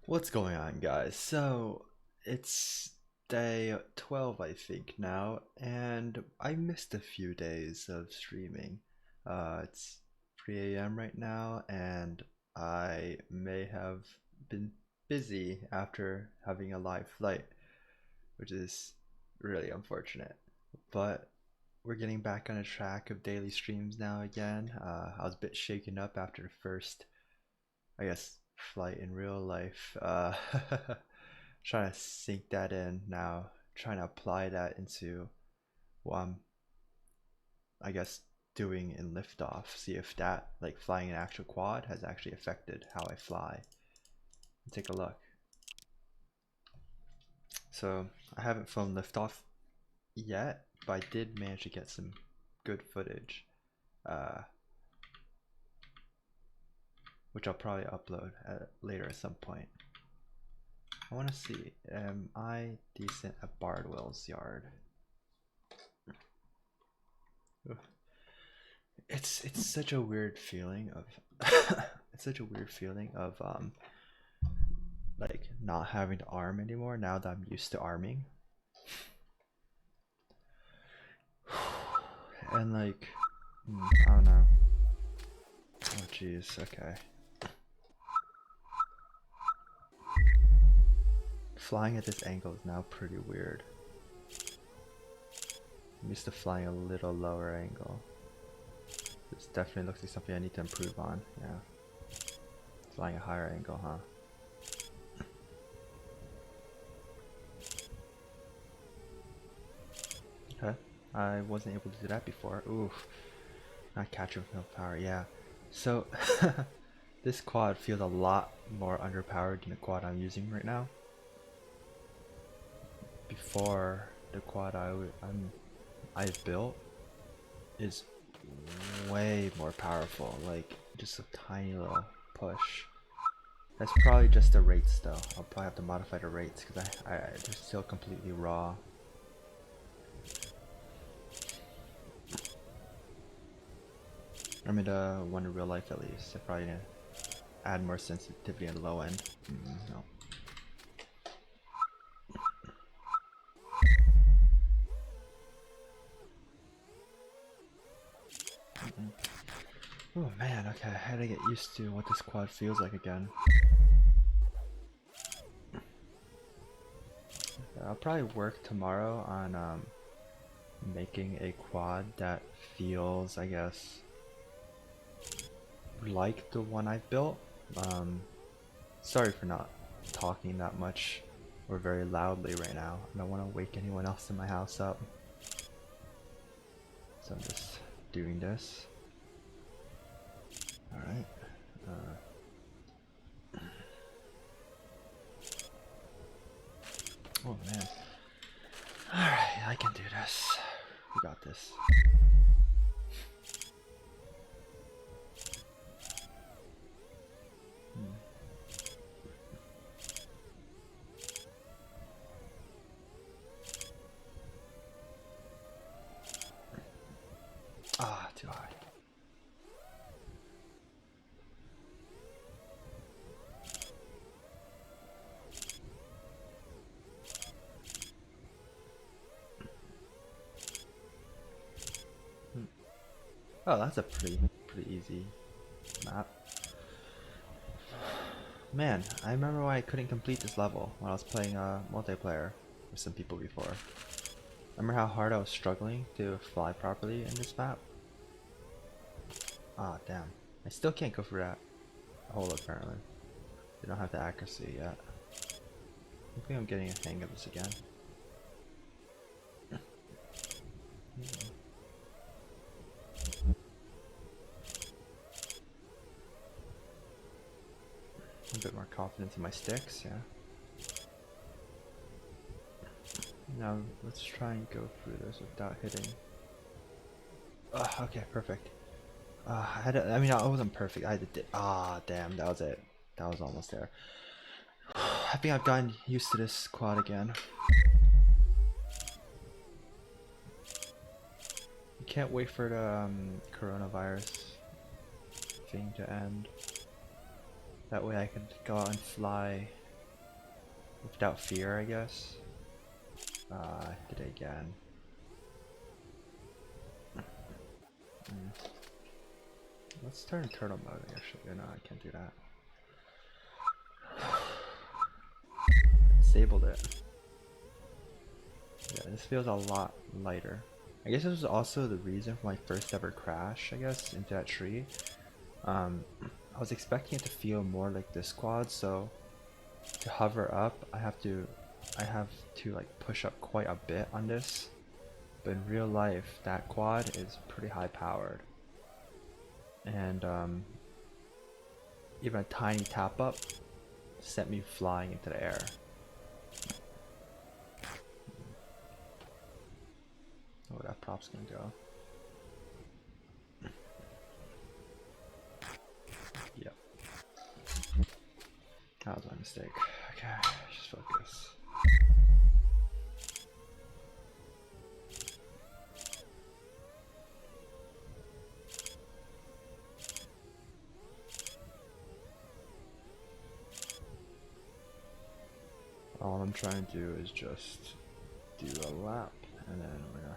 What's going on, guys? So, it's day 12, I think, now, and I missed a few days of streaming. It's 3 a.m. right now, and I may have been busy after having a live flight, which is really unfortunate. But we're getting back on a track of daily streams now again. I was a bit shaken up after the first, I guess, flight in real life. Trying to sink that in now, trying to apply that into what I'm, I guess, doing in liftoff. See if that, like flying an actual quad, has actually affected how I fly. Take a look. So I haven't filmed liftoff yet, but I did manage to get some good footage, uh, which I'll probably upload later at some point. I want to see, am I decent at Bardwell's yard? Ugh. It's such a weird feeling of it's such a weird feeling of like not having to arm anymore now that I'm used to arming. And like I don't know. Oh jeez, okay. Flying at this angle is now pretty weird. I'm used to flying a little lower angle. This definitely looks like something I need to improve on, yeah. Flying a higher angle, huh? Okay. I wasn't able to do that before. Oof. Not catching with no power, yeah. So this quad feels a lot more underpowered than the quad I'm using right now. Before, the quad I've built is way more powerful, like just a tiny little push. That's probably just the rates though. I'll probably have to modify the rates because they're still completely raw. I mean the one in real life at least. I probably need to add more sensitivity at the low end. No. Oh man, okay, I had to get used to what this quad feels like again. I'll probably work tomorrow on making a quad that feels, I guess, like the one I built. Sorry for not talking that much or very loudly right now. I don't want to wake anyone else in my house up. So I'm just doing this. Alright. Oh man. Alright, I can do this. We got this. Ah, too high. Oh, that's a pretty easy map. Man, I remember why I couldn't complete this level when I was playing multiplayer with some people before. Remember how hard I was struggling to fly properly in this map? Ah, damn. I still can't go through that hole apparently. They don't have the accuracy yet. I think I'm getting a hang of this again. A bit more confidence in my sticks, yeah. Now let's try and go through this without hitting. Okay, perfect. I mean, I wasn't perfect. I had to. Damn, that was it. That was almost there. I think I've gotten used to this quad again. Can't wait for the coronavirus thing to end. That way I can go out and fly without fear, I guess. Did it again. Let's turn turtle mode actually. No, I can't do that. Disabled it. Yeah, this feels a lot lighter. I guess this was also the reason for my first ever crash, I guess, into that tree. I was expecting it to feel more like this quad, so to hover up, I have to like push up quite a bit on this. But in real life, that quad is pretty high powered. And even a tiny tap up sent me flying into the air. Oh, that prop's gonna go. Yep. That was my mistake. Okay, just focus. All I'm trying to do is just do a lap, and then we're gonna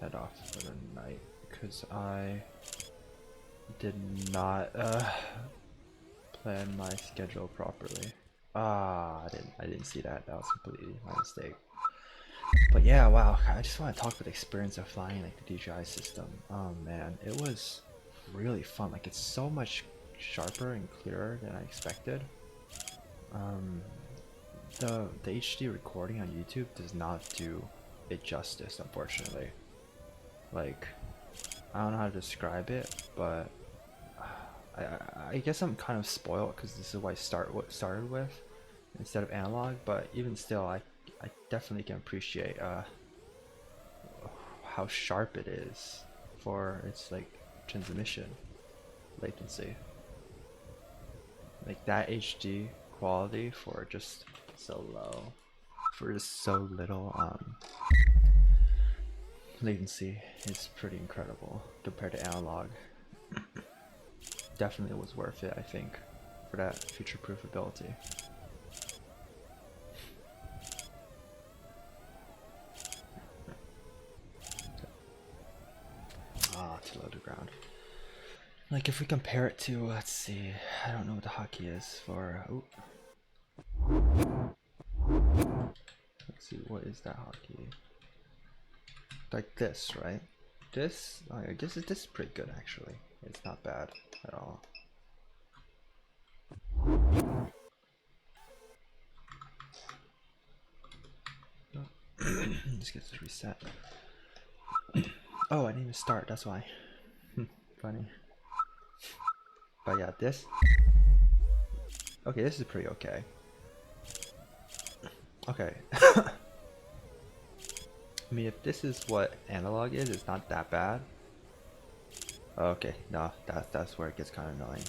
head off for the night, because I did not plan my schedule properly. I didn't see that. That was completely my mistake. But yeah, wow. I just want to talk about the experience of flying like the DJI system. Oh man, it was really fun. Like, it's so much sharper and clearer than I expected. The HD recording on YouTube does not do it justice, unfortunately. Like, I don't know how to describe it, but I guess I'm kind of spoiled because this is what I started with instead of analog. But even still, I definitely can appreciate how sharp it is for its like transmission latency. Like, that HD quality for just so low, for just so little latency is pretty incredible compared to analog. Definitely was worth it, I think, for that future-proof ability. Too low to ground. Like, if we compare it to, let's see, I don't know what the hotkey is for. Let's see, what is that hotkey? Like this, right? This, I guess this is pretty good actually. It's not bad at all. Just get this reset. Oh, I didn't even start, that's why. Funny. But yeah, this. Okay, this is pretty okay. Okay. I mean, if this is what analog is, it's not that bad. Okay, no, that's where it gets kind of annoying.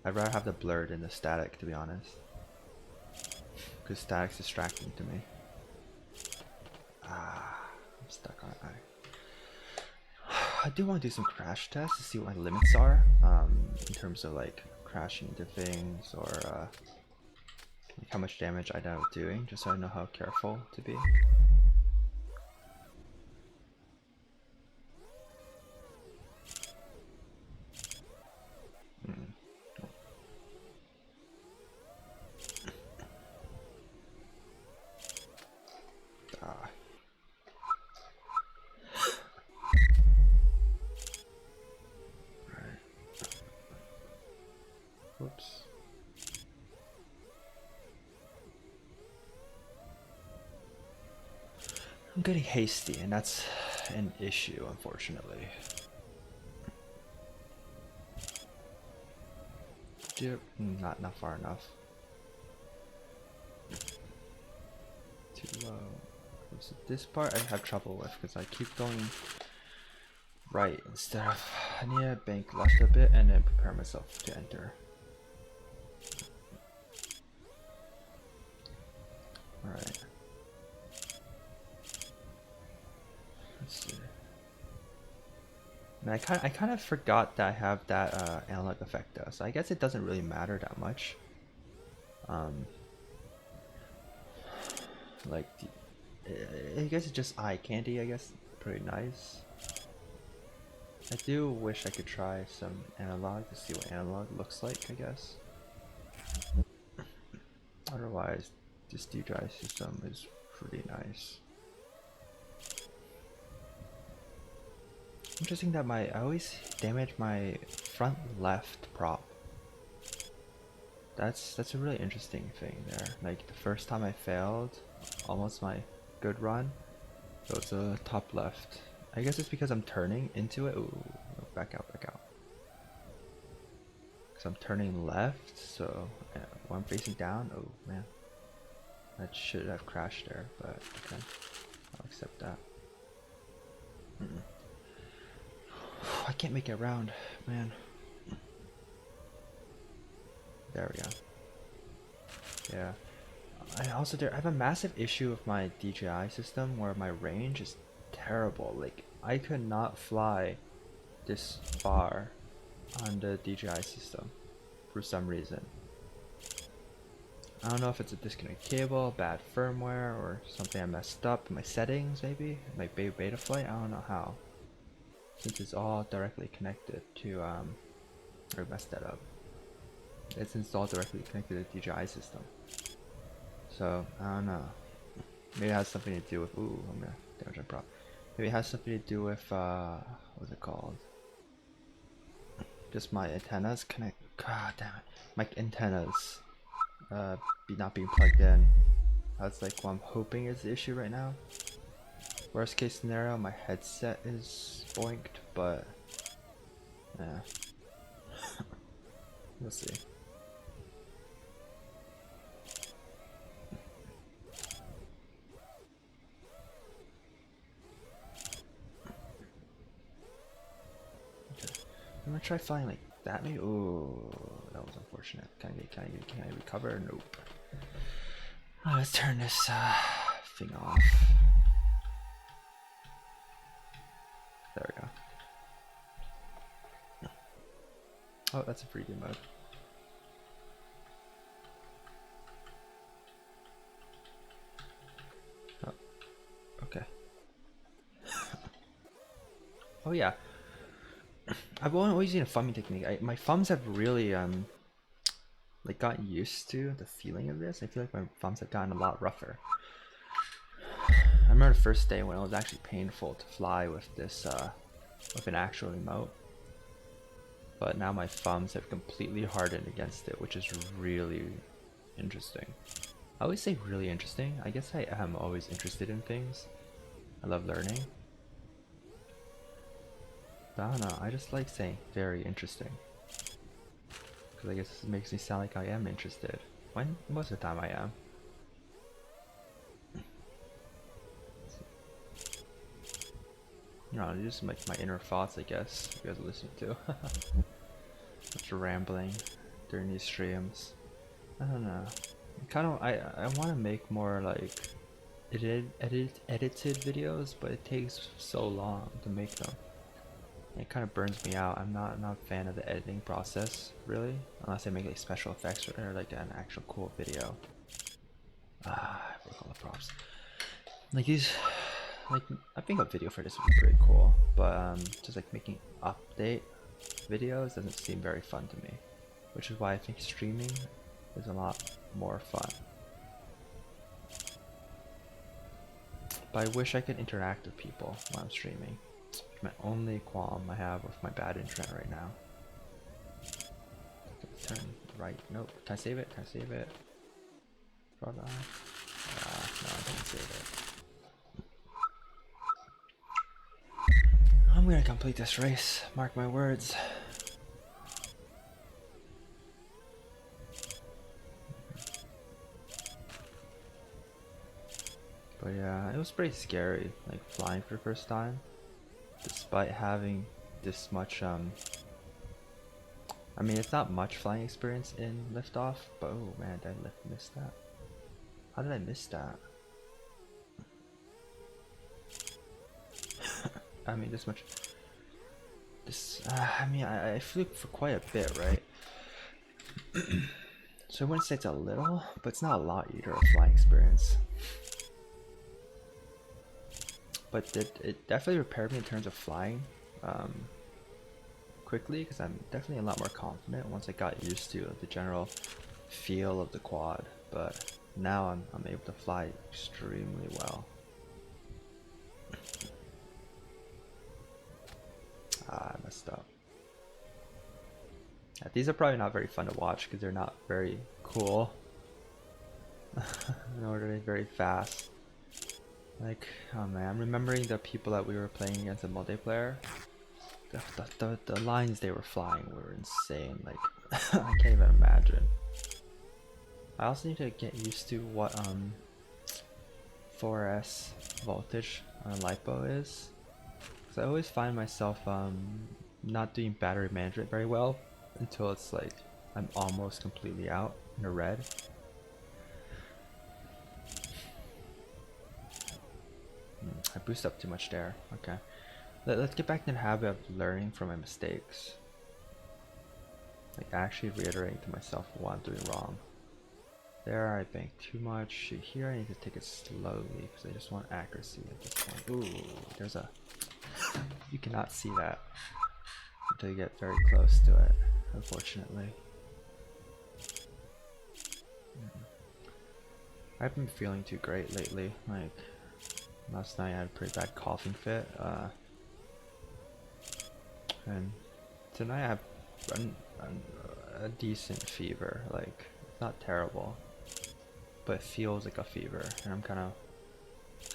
I'd rather have the blurred than the static, to be honest. Because static's distracting to me. I'm stuck on it. I do want to do some crash tests to see what my limits are, in terms of like crashing into things, or like how much damage I end up doing, just so I know how careful to be. Whoops. I'm getting hasty, and that's an issue, unfortunately. Yep, not far enough. Too low. So this part I have trouble with because I keep going right instead of, I need to bank left a bit and then prepare myself to enter. Alright. Let's see. And I kind of forgot that I have that analog effect though, so I guess it doesn't really matter that much. like I guess it's just eye candy. I guess pretty nice. I do wish I could try some analog to see what analog looks like, I guess. Otherwise, this DJI system is pretty nice. Interesting that I always damage my front left prop. That's a really interesting thing there. Like the first time I failed, almost my good run, it was the top left. I guess it's because I'm turning into it. Ooh, back out, back out. Because I'm turning left, so when I'm facing down, oh man. That should have crashed there, but okay. I'll accept that. I can't make it around, man. There we go. Yeah. I also I have a massive issue with my DJI system where my range is terrible. Like I could not fly this far on the DJI system for some reason. I don't know if it's a disconnected cable, bad firmware, or something I messed up in my settings maybe, like beta flight, I don't know how. Since it's all directly connected to, or messed that up. It's installed directly connected to the DJI system. So, I don't know. Maybe it has something to do with, ooh, I'm gonna damage my prop. Maybe it has something to do with, what's it called? Just my antennas connect, god damn it. My antennas, not being plugged in. That's like what I'm hoping is the issue right now. Worst case scenario, my headset is boinked, but yeah. We'll see. Okay. I'm gonna try flying like that maybe. Ooh, that was unfortunate. Can I recover? Nope. Oh, let's turn this thing off. There we go. Oh, that's a preview mode. Oh, okay. Oh yeah. I've always used a thumbing technique. My thumbs have really like gotten used to the feeling of this. I feel like my thumbs have gotten a lot rougher. I remember the first day when it was actually painful to fly with this with an actual remote. But now my thumbs have completely hardened against it, which is really interesting. I always say really interesting. I guess I am always interested in things. I love learning. But I don't know, I just like saying very interesting. Because I guess it makes me sound like I am interested. When most of the time I am. No, just like my inner thoughts, I guess, you guys are listening to. Just rambling during these streams. I don't know. I want to make more like edited videos, but it takes so long to make them. It kind of burns me out. I'm not a fan of the editing process, really, unless I make like special effects or like an actual cool video. I forgot all the props. Like these, like I think a video for this would be pretty cool, but just like making update videos doesn't seem very fun to me, which is why I think streaming is a lot more fun. But I wish I could interact with people while I'm streaming. It's my only qualm I have with my bad internet right now. Turn right. Nope. Can I save it? Can I save it? No, I didn't save it. I'm gonna complete this race. Mark my words. But yeah, it was pretty scary, like flying for the first time, despite having this much I mean, it's not much flying experience in Liftoff, but oh man, did I miss that? How did I miss that? I mean, this much. I mean, I flew for quite a bit, right? So I wouldn't say it's a little, but it's not a lot either of flying experience. but it definitely repaired me in terms of flying quickly, because I'm definitely a lot more confident once I got used to the general feel of the quad. But now I'm able to fly extremely well. I messed up. Yeah, these are probably not very fun to watch because they're not very cool. Nor are they very fast. Like, oh man, I'm remembering the people that we were playing against in multiplayer. The lines they were flying were insane. Like, I can't even imagine. I also need to get used to what 4S voltage on a LiPo is. Because I always find myself not doing battery management very well until it's like I'm almost completely out in the red. I boost up too much there. Okay. Let's get back in the habit of learning from my mistakes. Like actually reiterating to myself what I'm doing wrong. There I banked too much. Here I need to take it slowly because I just want accuracy at this point. Ooh, there's a... You cannot see that until you get very close to it, unfortunately. I haven't been feeling too great lately. Like last night I had a pretty bad coughing fit. And tonight I have a decent fever. Like, it's not terrible, but it feels like a fever, and I'm kind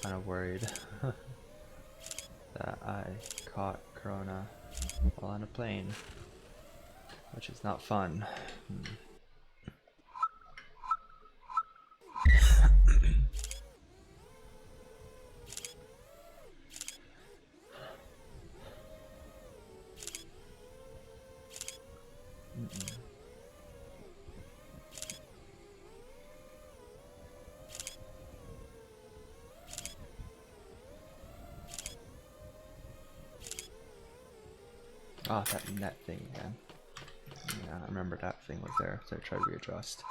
of worried that I caught corona while on a plane, which is not fun. Oh, that net thing again. Yeah, I remember that thing was there, so I tried to readjust.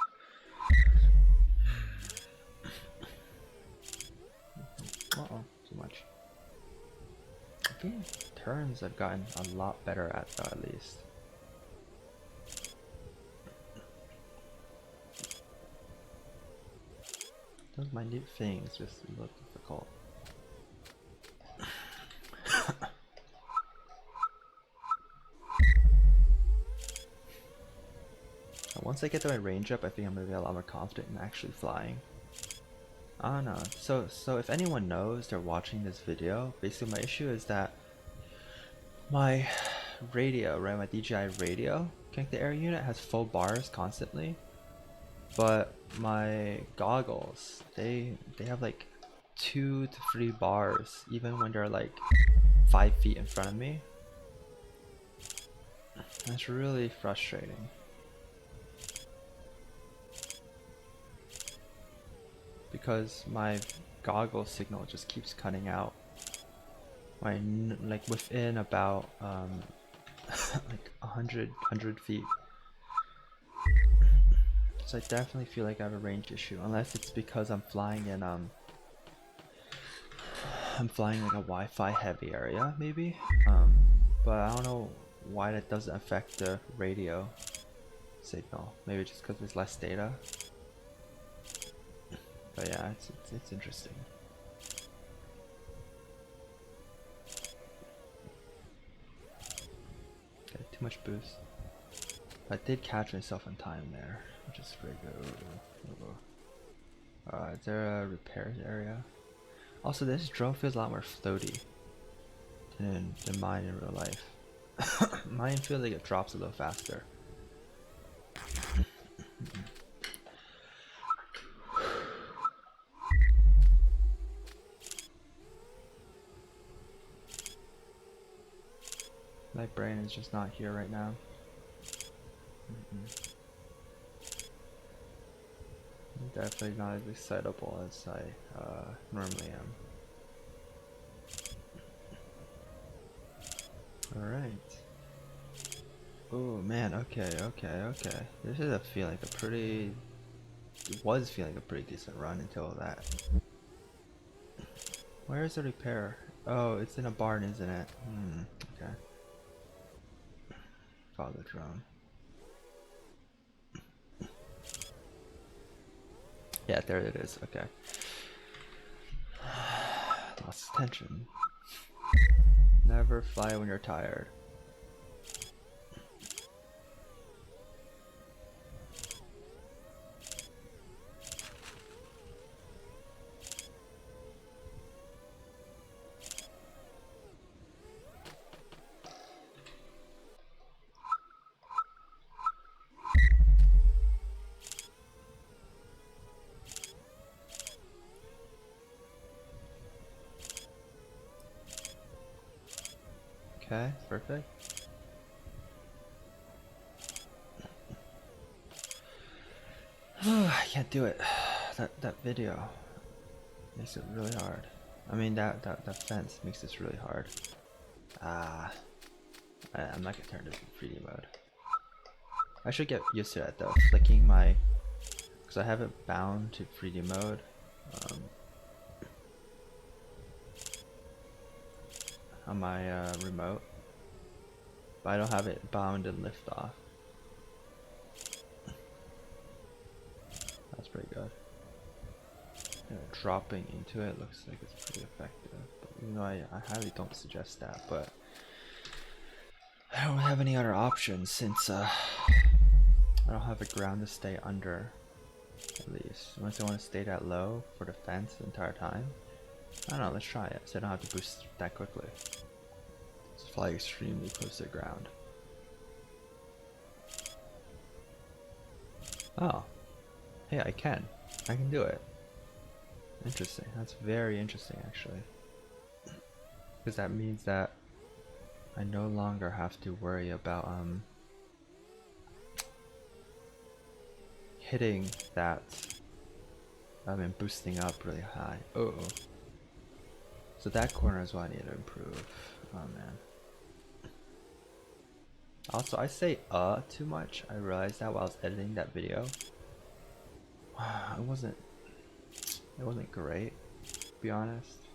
Uh-oh, too much. I think turns I've gotten a lot better at though, at least. Those minute things just look difficult. Once I get my range up, I think I'm gonna be a lot more confident in actually flying. I don't know. So if anyone knows, they're watching this video. Basically, my issue is that my radio, right, my DJI radio connected air unit has full bars constantly, but my goggles, they have like 2 to 3 bars even when they're like 5 feet in front of me. That's really frustrating. Because my goggle signal just keeps cutting out. Like within about like 100 feet. So I definitely feel like I have a range issue, unless it's because I'm flying in I'm flying like a Wi-Fi heavy area maybe. But I don't know why that doesn't affect the radio signal. Maybe just because there's less data. But yeah, it's interesting. Okay, too much boost. I did catch myself in time there, which is pretty good. Is there a repairs area? Also, this drone feels a lot more floaty than mine in real life. Mine feels like it drops a little faster. My brain is just not here right now. I'm definitely not as excitable as I normally am. Alright. Oh man, okay. This is feeling like a pretty... It was feeling like a pretty decent run until that. Where is the repair? Oh, it's in a barn, isn't it? Okay. Follow the drone. Yeah, there it is. Okay. Lost tension. Never fly when you're tired. Okay, perfect. I can't do it. That video makes it really hard. I mean that fence makes this really hard. I'm not gonna turn this in 3D mode. I should get used to that though. Flicking my, because I have it bound to 3D mode. On my remote, but I don't have it bound in liftoff. That's pretty good. Dropping into it looks like it's pretty effective, but even though I highly don't suggest that, but I don't have any other options since I don't have a ground to stay under, at least. Unless I want to stay that low for the fence the entire time. I don't know, let's try it so I don't have to boost that quickly. Just fly extremely close to the ground. Oh. Hey, I can do it. Interesting. That's very interesting actually. Because that means that I no longer have to worry about hitting that and boosting up really high. Oh. So that corner is what I need to improve. Oh man. Also, I say too much. I realized that while I was editing that video. It wasn't great, to be honest.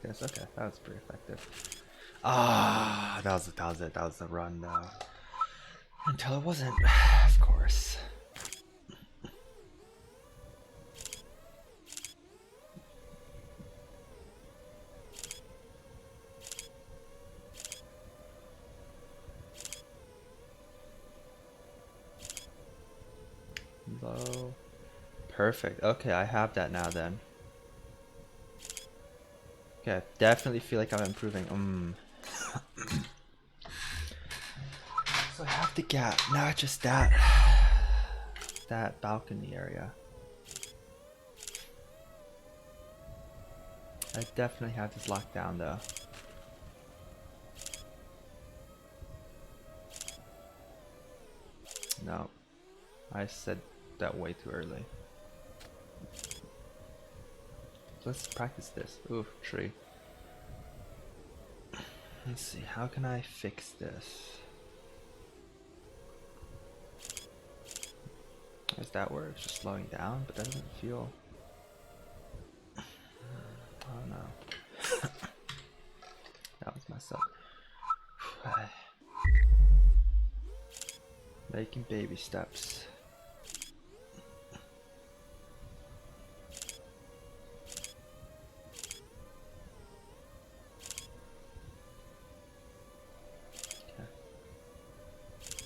Yes, okay, that was pretty effective. Ah, that was it. That was the run though. Until it wasn't, of course. Low. Perfect. Okay, I have that now then. Okay, definitely feel like I'm improving. So I have the gap, not just that balcony area. I definitely have this locked down though. No, I said that way too early. Let's practice this. Ooh, tree. Let's see, how can I fix this? Is that where it's just slowing down? But that doesn't feel... I don't know. That was messed up. Making baby steps.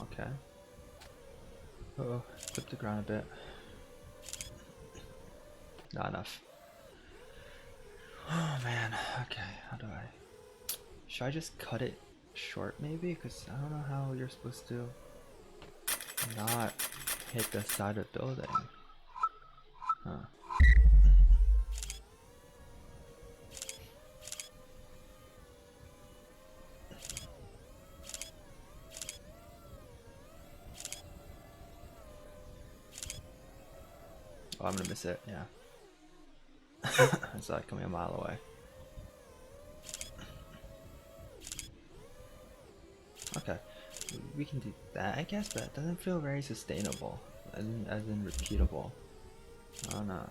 Okay. Uh-oh, flip the ground a bit. Not enough. Oh man, okay, how do I... Should I just cut it short maybe? Because I don't know how you're supposed to not hit the side of the building. Huh. Oh, I'm gonna miss it, yeah. I saw it coming a mile away. Okay, we can do that, I guess, but it doesn't feel very sustainable, as in repeatable. I don't know.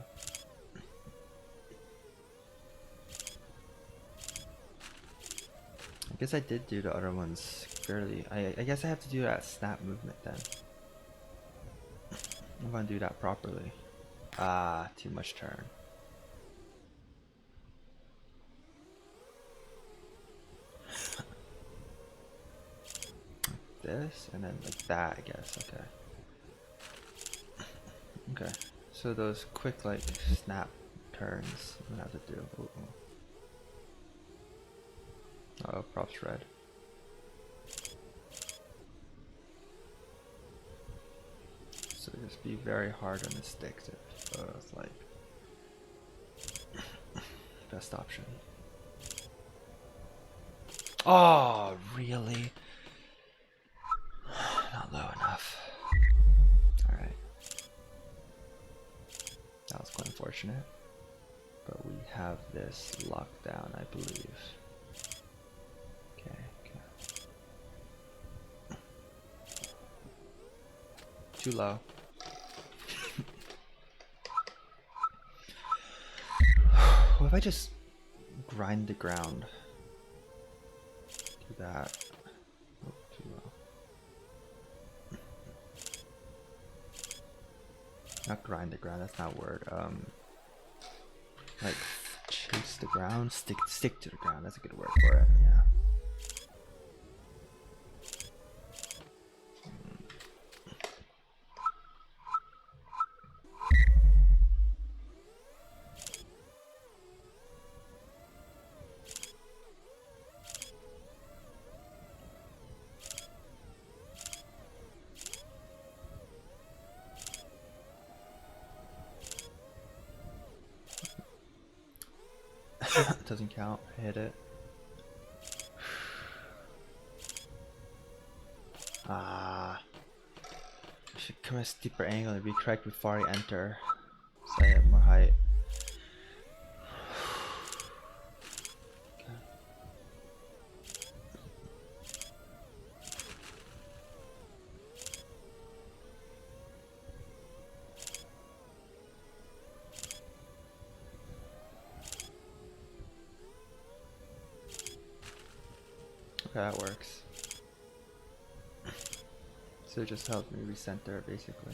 I guess I did do the other ones fairly. I guess I have to do that snap movement then. I'm gonna do that properly. Ah, too much turn. This and then like that, I guess. Okay. Okay. So those quick like snap turns I'm gonna have to do. Ooh. Oh, props red. So just be very hard on the sticks if it's like best option. Oh, really? Not low enough. Alright. That was quite unfortunate. But we have this locked down, I believe. Okay, okay. Too low. What if I just grind the ground? Do that. Oh, too low. Not grind the ground, that's not a word. Like chase the ground, stick to the ground, that's a good word for it, yeah. Doesn't count, I hit it. Ah, I should come at a steeper angle and be correct before I enter, so I have more height. Okay, that works. So it just helped me recenter basically.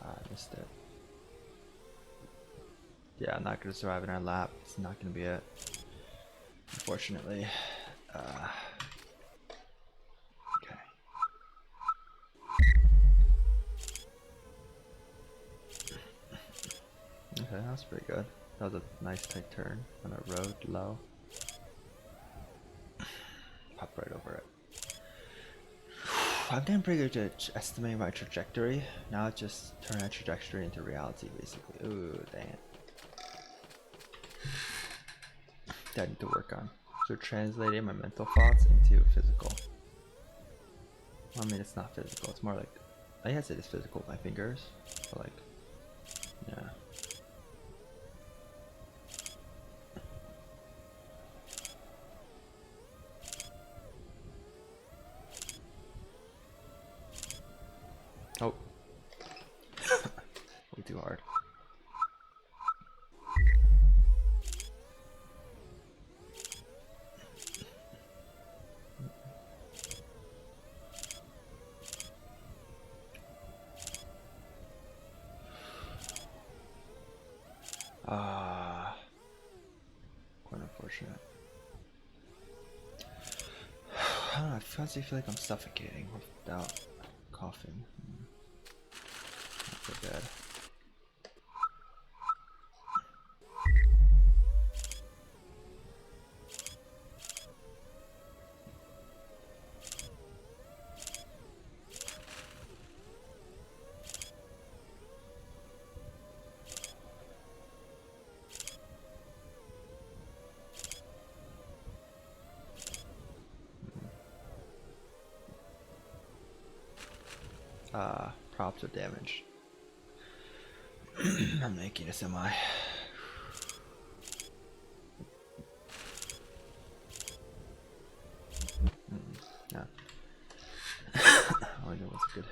Ah, I missed it. Yeah, I'm not gonna survive in our lap. It's not gonna be it. Unfortunately. Okay. Okay, that was pretty good. That was a nice tight turn on a road low. Pop right over it. I've done pretty good to estimate my trajectory. Now it's just turn that trajectory into reality, basically. Ooh, dang it. That I need to work on. So translating my mental thoughts into physical. I mean, it's not physical. It's more like, I guess it is physical with my fingers, but like, yeah. Oh. Way too hard. Quite unfortunate. I don't know, I feel like I'm suffocating without coughing. Not so bad. Props are damaged. I'm making a semi.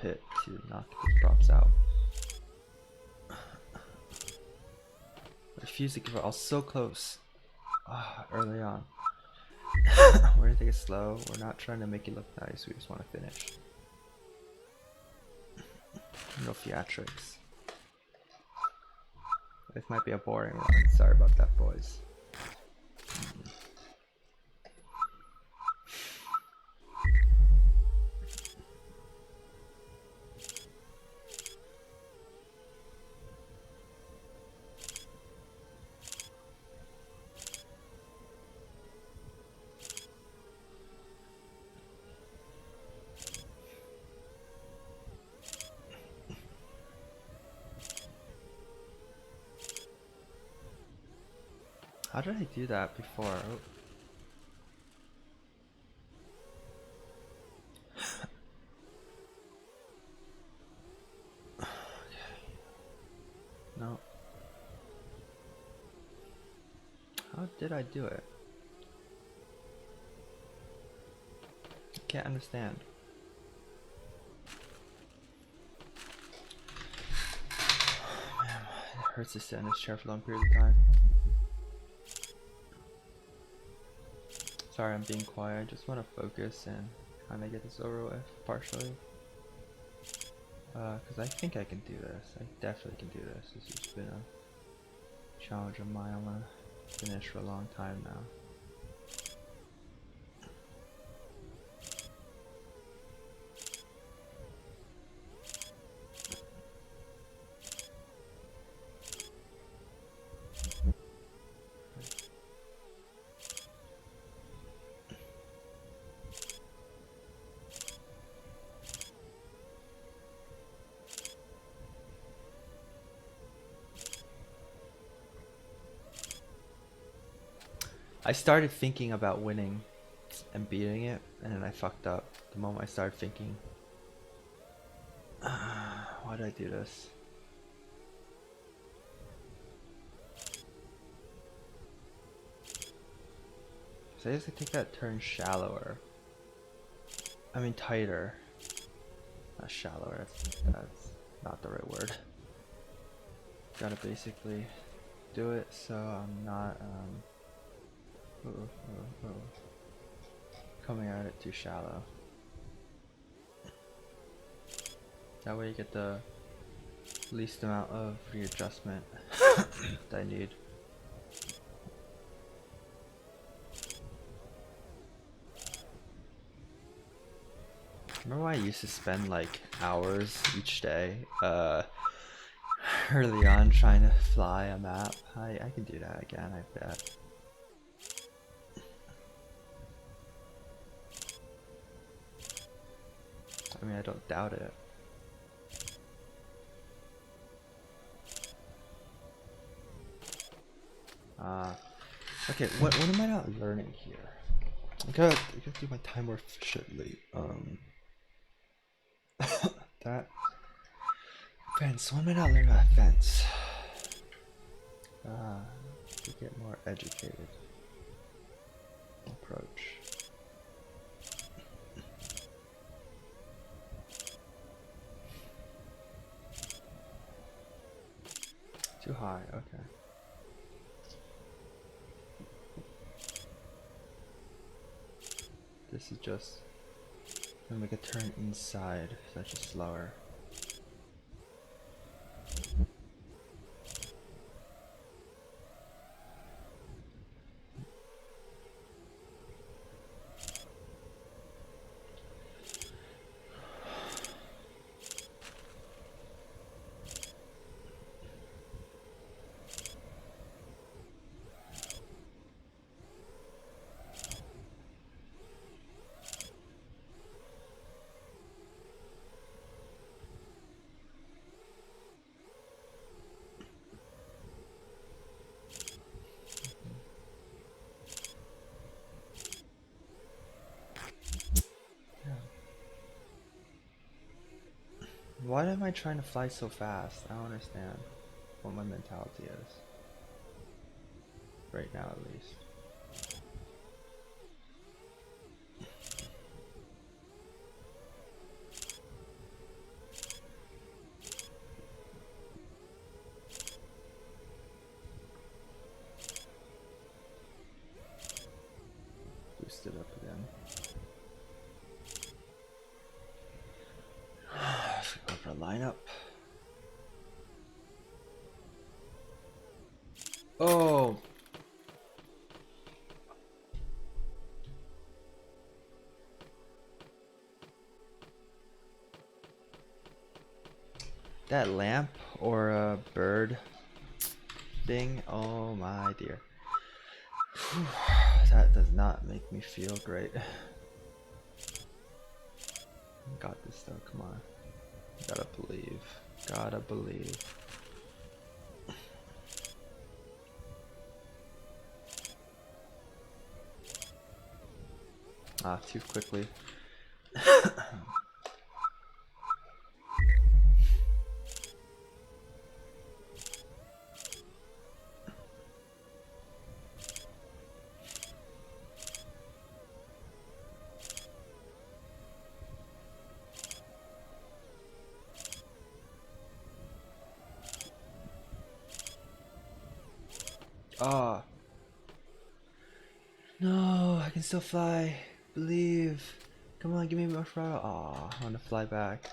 hit to knock these props out. I refuse to give up. I was so close early on. We're gonna take it slow. We're not trying to make it look nice. We just want to finish. No theatrics. This might be a boring run. Sorry about that, boys. How did I do that before? Oh. Okay. No. How did I do it? I can't understand. Man, it hurts to sit in this chair for a long period of time. Sorry, I'm being quiet. I just want to focus and kind of get this over with, partially. Because I think I can do this. I definitely can do this. This has been a challenge of mine. I want to finish for a long time now. I started thinking about winning and beating it, and then I fucked up the moment I started thinking, why did I do this? So I guess I take that turn shallower. I mean tighter. Not shallower, that's not the right word. Gotta basically do it so I'm not coming at it too shallow. That way you get the least amount of readjustment that I need. Remember when I used to spend like hours each day early on trying to fly a map? I can do that again, I bet. I mean, I don't doubt it. Okay, what am I not learning here? I gotta do my time more efficiently. That fence. What am I not learning about fence? To get more educated approach. Too high. Okay. This is just gonna make a turn inside, so that's just slower. Why am I trying to fly so fast? I don't understand what my mentality is. Right now, at least. line up. Oh! That lamp or a bird thing, oh my dear. That does not make me feel great. Got this though, come on. Gotta believe. Gotta believe. Ah, too quickly. Ah. No, I can still fly. Believe. Come on, give me more throttle. Aw, I wanna fly back.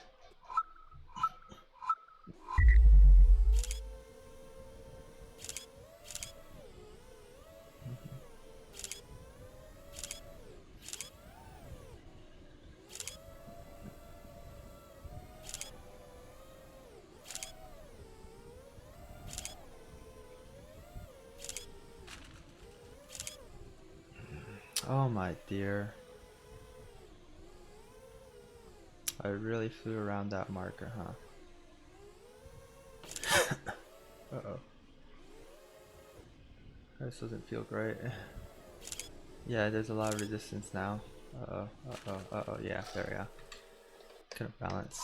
Oh my dear. I really flew around that marker, huh? Uh-oh. This doesn't feel great. Yeah, there's a lot of resistance now. Uh-oh, uh-oh, uh-oh, yeah, there we go. Couldn't balance.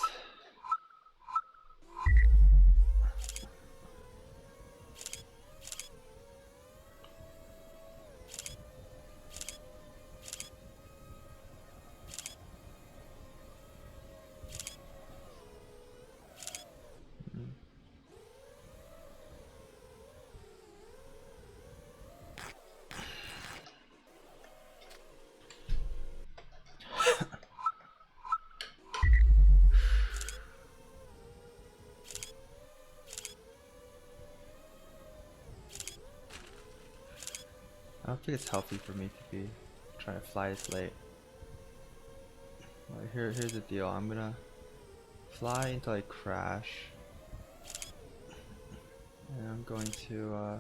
I don't think it's healthy for me to be trying to fly this late. Well, here's the deal. I'm gonna fly until I crash, and I'm going to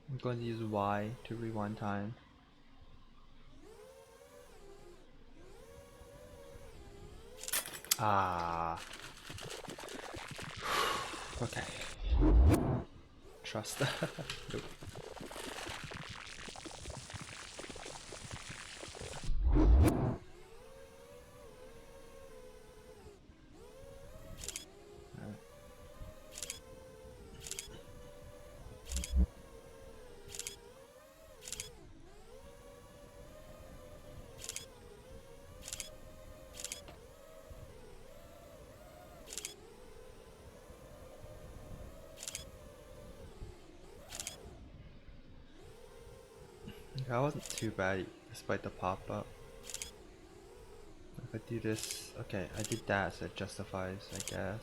I'm going to use Y to rewind time. Ah. Okay. Trust that. Nope. That wasn't too bad despite the pop-up. If I do this, okay, I did that, so it justifies, I guess.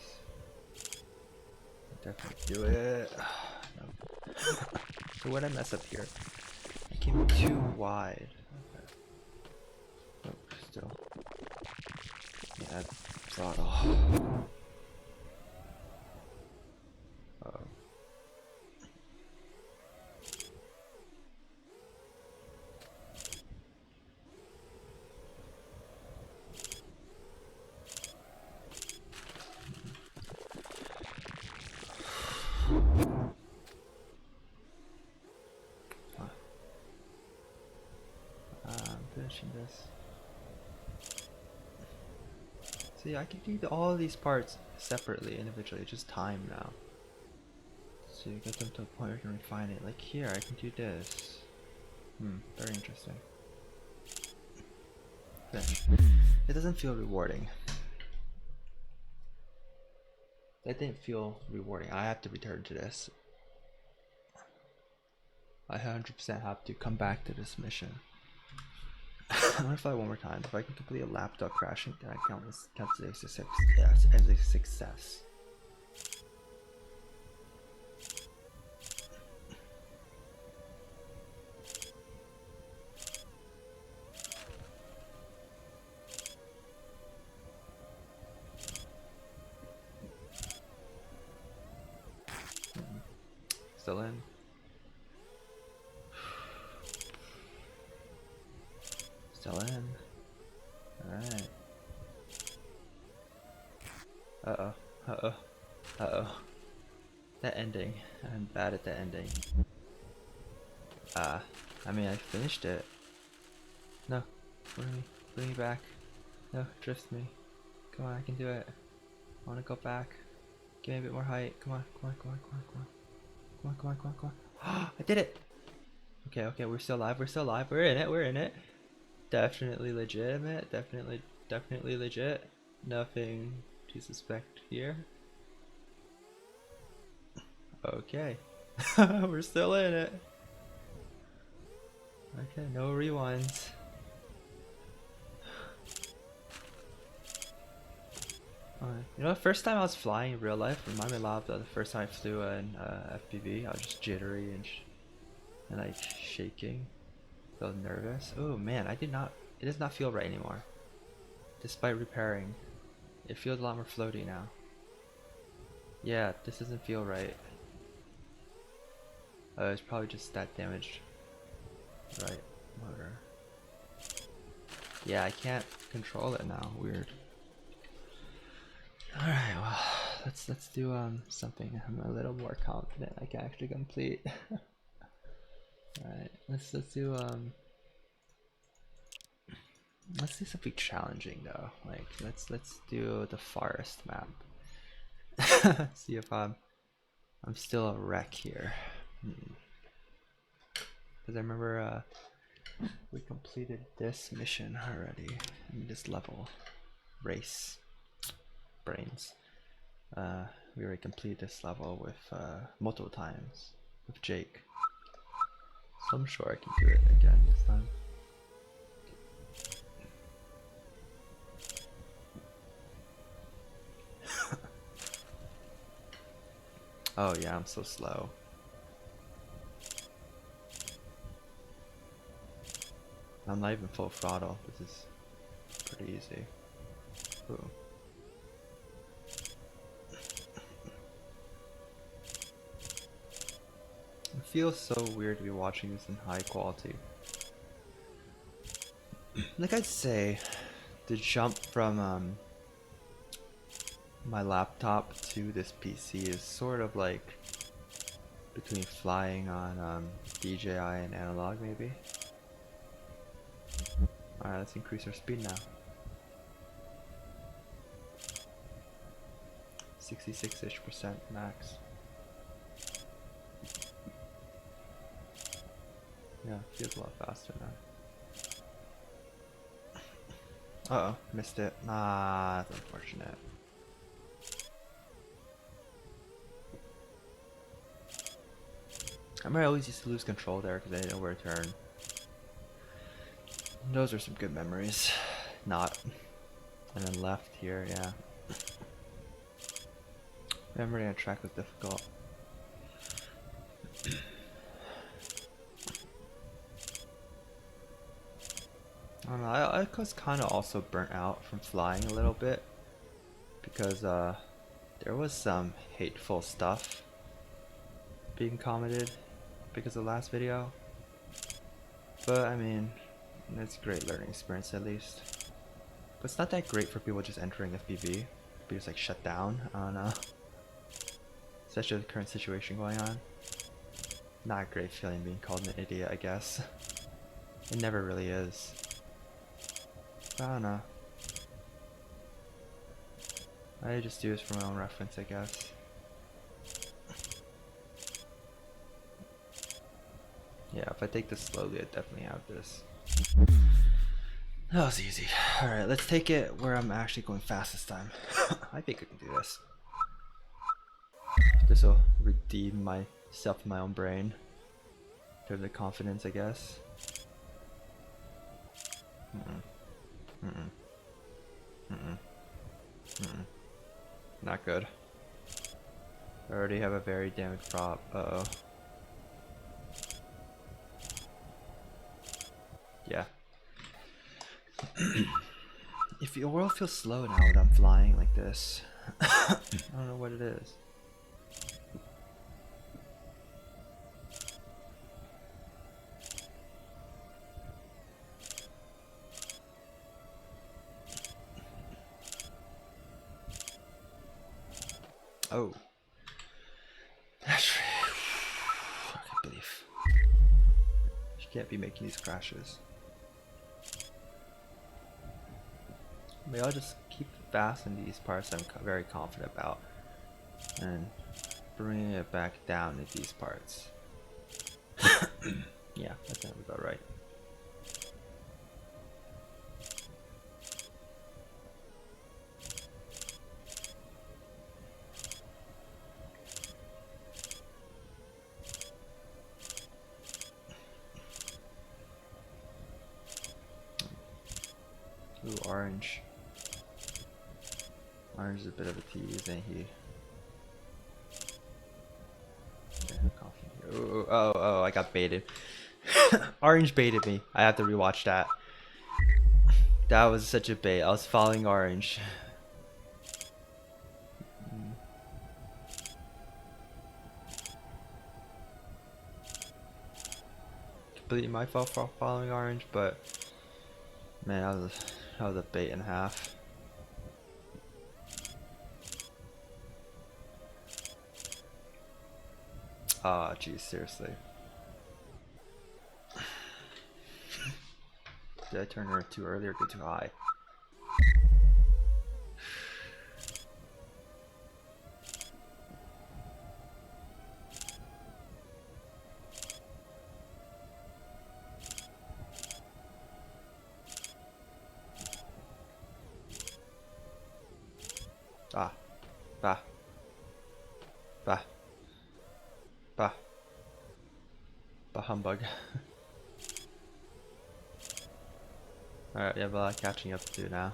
Definitely do it. No. So what I mess up here? I came too wide. Okay. Oh, still. Yeah, throttle. Uh-oh. I'm finishing this. See, I can do all these parts separately, individually. It's just time now. So you get them to a point where you can refine it. Like here, I can do this. Very interesting. Finish. It doesn't feel rewarding. That didn't feel rewarding. I have to return to this. I 100% have to come back to this mission. I'm gonna fly one more time. If I can complete a laptop crashing, then I count as a success. Yes, as a success. Still in. Still in. Alright. Uh-oh. Uh-oh. Uh-oh. That ending. I'm bad at that ending. I mean, I finished it. No. Bring me. Bring me back. No, drift me. Come on, I can do it. I wanna go back. Give me a bit more height. Come on, come on, come on, come on, come on. Come on, come on, come on, come on. I did it! Okay, okay, we're still alive, we're still alive. We're in it, we're in it. Definitely legitimate, definitely legit. Nothing to suspect here. Okay. We're still in it. Okay, no rewinds. You know, the first time I was flying in real life reminded me a lot of the first time I flew in FPV. I was just jittery and like shaking. Felt nervous. Oh man, it does not feel right anymore. Despite repairing, it feels a lot more floaty now. Yeah, this doesn't feel right. It's probably just that damaged. Right, motor. Yeah, I can't control it now. Weird. All right, well, let's do something I'm a little more confident I can actually complete. All right, let's do something challenging though. Like let's do the forest map. See if I'm still a wreck here. Because I remember we completed this mission already in this level. Race. Brains. We already completed this level with multiple times with Jake. So I'm sure I can do it again this time. Oh yeah, I'm so slow. I'm not even full throttle. This is pretty easy. Ooh. It feels so weird to be watching this in high quality. Like I'd say, the jump from my laptop to this PC is sort of like between flying on DJI and analog maybe. Alright, let's increase our speed now. 66-ish% max. Yeah, feels a lot faster now. Uh oh, missed it. Nah, that's unfortunate. I remember I always used to lose control there because I didn't know where to turn. Those are some good memories. Not. And then left here, yeah. Memory on track was difficult. I don't know, I was kind of also burnt out from flying a little bit because there was some hateful stuff being commented because of the last video, but I mean, it's a great learning experience at least. But it's not that great for people just entering FPV because like shut down. I don't know, especially with the current situation going on. Not a great feeling being called an idiot, I guess. It never really is. I don't know. I just do this for my own reference, I guess. Yeah, if I take this slowly, I definitely have this. That was easy. Alright, let's take it where I'm actually going fast this time. I think I can do this. This will redeem myself in my own brain. To have the confidence, I guess. Mm-mm. Mm-mm. Mm-mm. Mm-mm. Not good. I already have a very damaged prop. Uh-oh. Yeah. If your world feels slow now when I'm flying like this, I don't know what it is. Oh. That's I can't believe. You can't be making these crashes. Maybe I'll just keep fast in these parts I'm very confident about. And bringing it back down in these parts. Yeah, that sounds about right. Ooh, orange. Orange is a bit of a tease, ain't he? Ooh, oh, I got baited. Orange baited me. I have to rewatch that. That was such a bait. I was following orange. Completely my fault for following orange, but man, that was a bait and a half. Ah, oh, geez, seriously. Did I turn her too early or get too high? Ah, bah, bah, bah, bah humbug. Alright, yeah, but catching up to do now.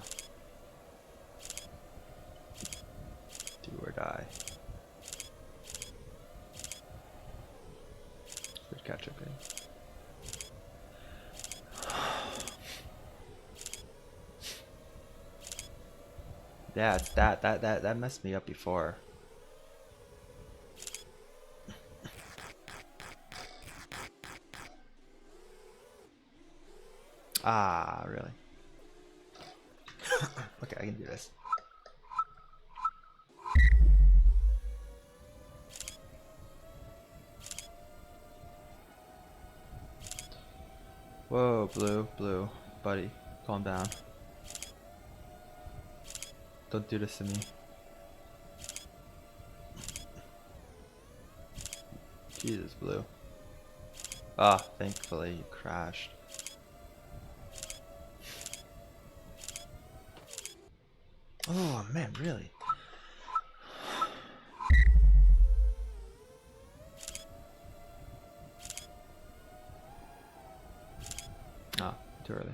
Do or die. Good catch up game. Yeah, it's that messed me up before. Ah, really? Okay, I can do this. Whoa, blue, buddy, calm down. Don't do this to me. Jesus, blue. Ah, thankfully you crashed. Oh man, really? Ah, too early.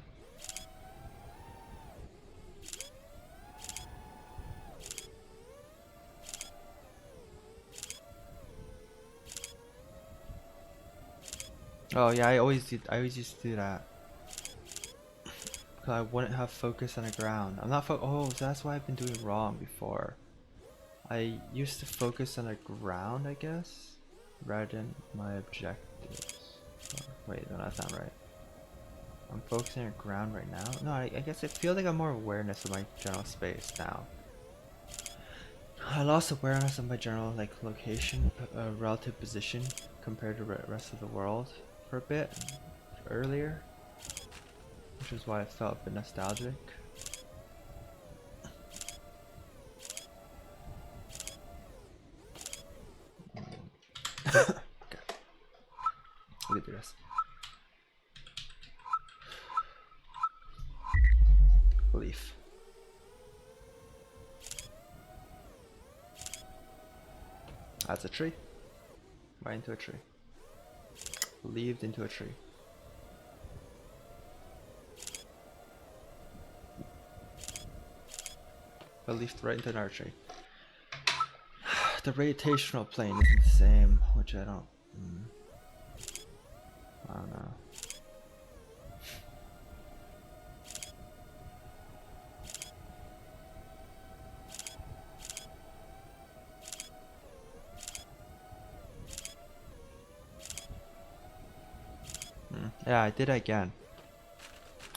Oh yeah, I always used to do that. Cause I wouldn't have focus on the ground. I'm not oh, so that's why I've been doing wrong before. I used to focus on the ground, I guess, rather than my objectives. Oh, wait, no, that's not right. I'm focusing on the ground right now. No, I guess I feel like I'm more awareness of my general space now. I lost awareness of my general location, relative position compared to the rest of the world for a bit earlier, which is why I felt a bit nostalgic. Okay, we can do this. Leaf. That's a tree. Right into a tree. Leaved into a tree. but leaf right into an archery. The rotational plane isn't the same, which I don't know. Yeah, I did it again.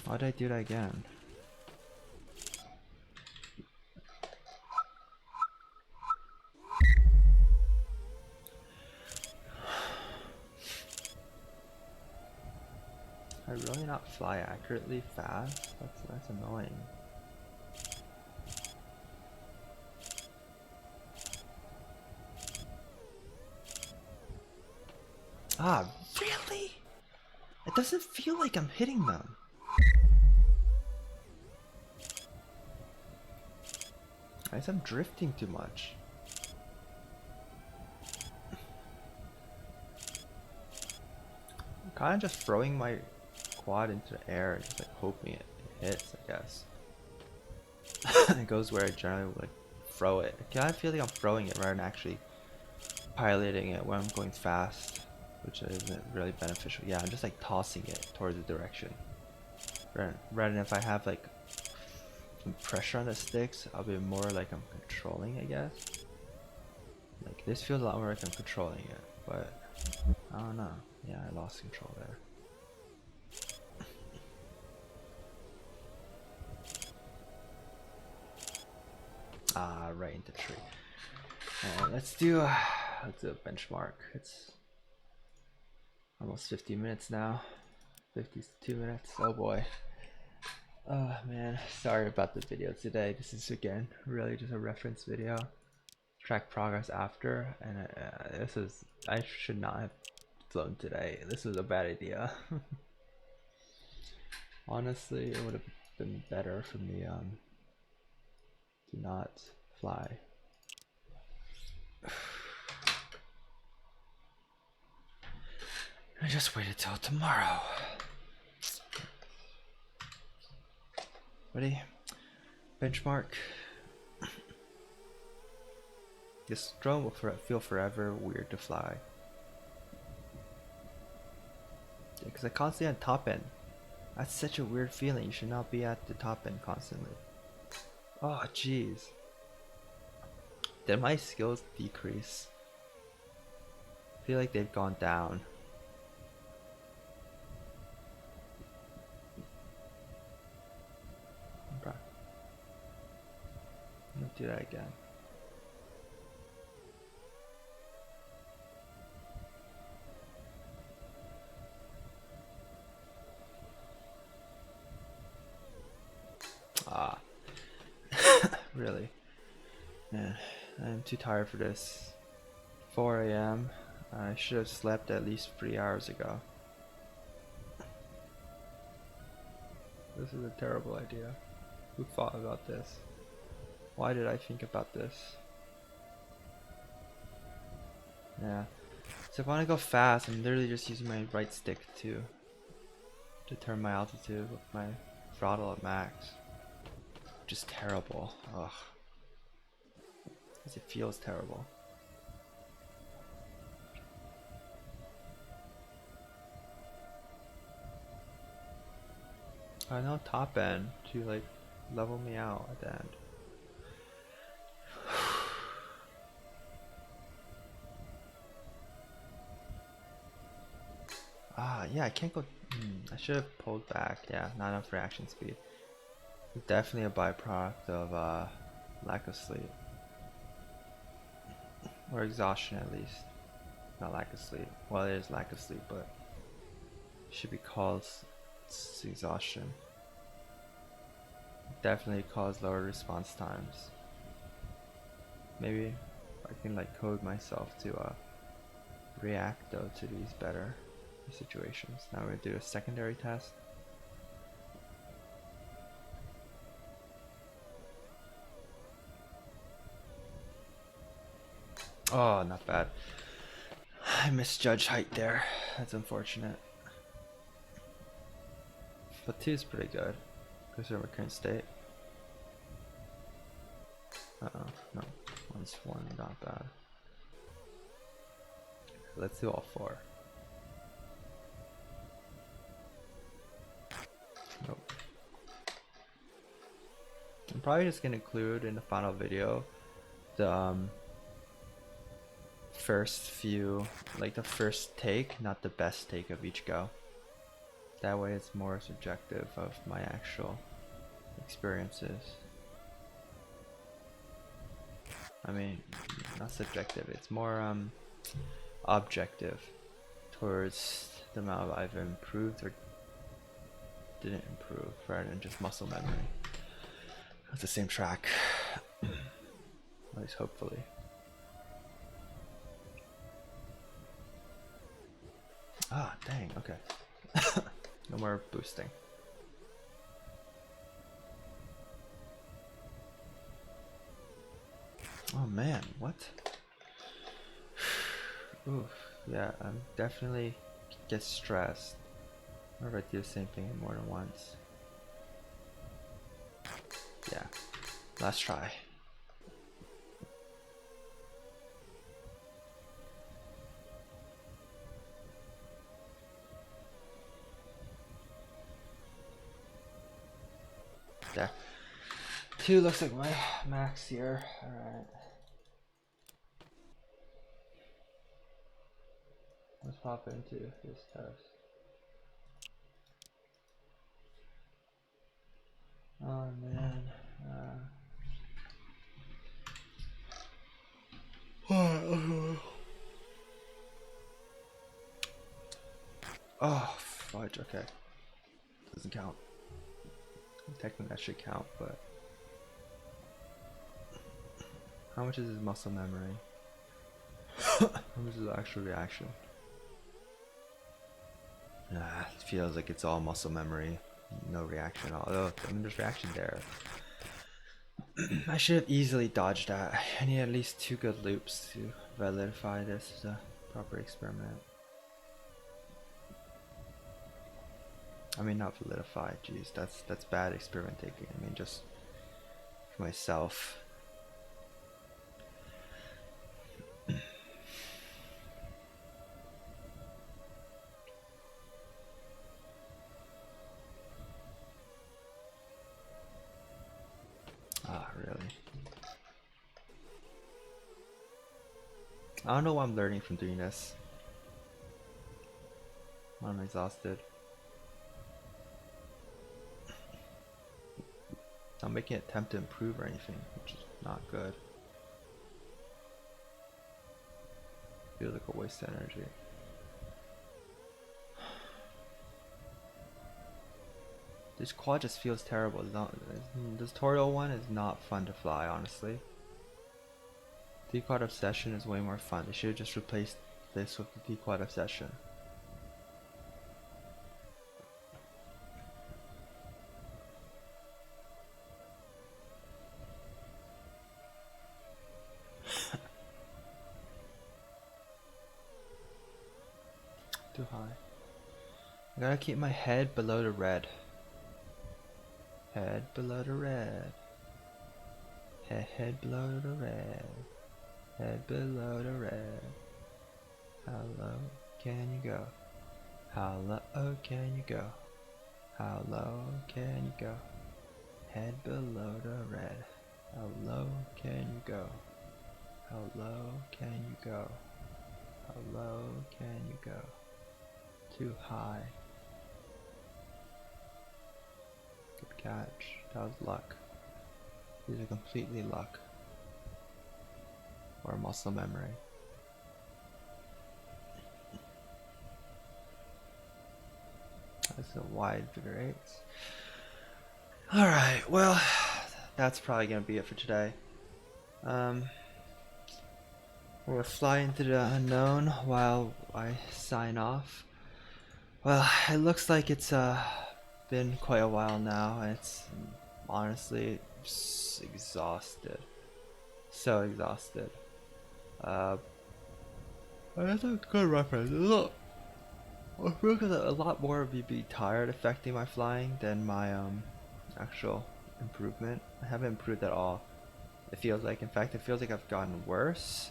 Why did I do that again? I really not fly accurately fast? That's annoying. Ah, really? It doesn't feel like I'm hitting them. I guess I'm drifting too much. I'm kind of just throwing my quad into the air, just like hoping it hits, I guess. It goes where I generally would like throw it. I kind of feel like I'm throwing it rather than actually piloting it when I'm going fast, which isn't really beneficial. Yeah, I'm just like tossing it towards the direction. Rather than if I have like some pressure on the sticks, I'll be more like I'm controlling, I guess. Like this feels a lot more like I'm controlling it, but I don't know. Yeah, I lost control there. Ah, right into the tree. Let's do a benchmark. It's almost 50 minutes now. 52 minutes. Oh boy. Oh man, sorry about the video today. This is again really just a reference video. Track progress after, and I should not have flown today. This was a bad idea. Honestly, it would have been better for me to not fly. I just waited till tomorrow. Ready? Benchmark. This drone will feel forever weird to fly. Because I constantly on top end. That's such a weird feeling. You should not be at the top end constantly. Oh jeez. Did my skills decrease? I feel like they've gone down. Okay. I'm gonna do that again. Ah. Really? Yeah, I'm too tired for this. 4 AM. I should have slept at least 3 hours ago. This is a terrible idea. Who thought about this? Why did I think about this? Yeah. So if I want to go fast, I'm literally just using my right stick to determine my altitude with my throttle at max. Just terrible. Ugh. Because it feels terrible. I know top end to like level me out at the end. Ah, yeah, I can't go. I should have pulled back. Yeah, not enough reaction speed. Definitely a byproduct of lack of sleep. Or exhaustion at least. Not lack of sleep. Well, it is lack of sleep, but it should be called exhaustion. Definitely cause lower response times. Maybe I can like code myself to react though to these better situations. Now we're gonna do a secondary test. Oh, not bad. I misjudged height there. That's unfortunate. But 2 is pretty good considering my current state. Uh-oh, no. One's one, not bad. Let's do all four. Nope. I'm probably just gonna include in the final video the first few, like the first take, not the best take of each go. That way it's more subjective of my actual experiences. I mean, not subjective, it's more objective towards the amount I've improved or didn't improve, rather than just muscle memory. It's the same track, at least hopefully. Ah, dang, okay. No more boosting. Oh man, what? Oof, yeah, I'm definitely get stressed whenever I do the same thing more than once. Yeah, last try. There. 2 looks like my max here. Alright. Let's pop into this test. Oh man. Oh, fudge, okay. Doesn't count. Technically that should count, but how much is his muscle memory? How much is the actual reaction? It feels like it's all muscle memory, no reaction. Although I mean, there's reaction there. I should have easily dodged that. I need at least 2 good loops to validify this as a proper experiment. I mean, not validify. Jeez, that's bad experiment taking. I mean, just for myself. Ah, really? I don't know what I'm learning from doing this. I'm exhausted. I'm making an attempt to improve or anything, which is not good. Feels like a waste of energy. This quad just feels terrible. This tutorial one is not fun to fly, honestly. The quad obsession is way more fun. They should have just replaced this with the quad obsession. Too high. I gotta keep my head below the red. Head below the red. Head below the red. Head below the red. How low can you go? How low can you go? How low can you go? Head below the red. How low can you go? How low can you go? How low can you go? Too high. Good catch. That was luck. These are completely luck. Or muscle memory. That's a wide figure 8s. Alright, well, that's probably gonna be it for today. We'll fly into the unknown while I sign off. Well, it looks like it's been quite a while now. It's honestly exhausted. So exhausted. That's a good reference. I feel like a lot more of you be tired affecting my flying than my actual improvement. I haven't improved at all It feels like, in fact, it feels like I've gotten worse.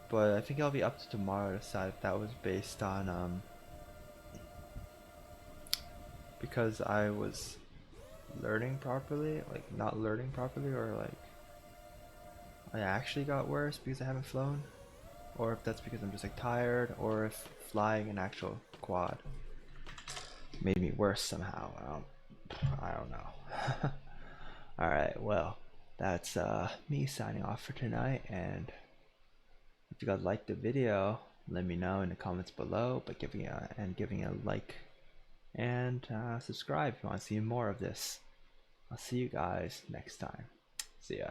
But I think I'll be up to tomorrow to decide if that was based on because I was learning properly, like not learning properly, or like I actually got worse because I haven't flown, or if that's because I'm just like tired, or if flying an actual quad made me worse somehow. I don't know. All right, well, that's me signing off for tonight, and if you guys liked the video, let me know in the comments below by giving a like and subscribe if you want to see more of this. I'll see you guys next time. See ya.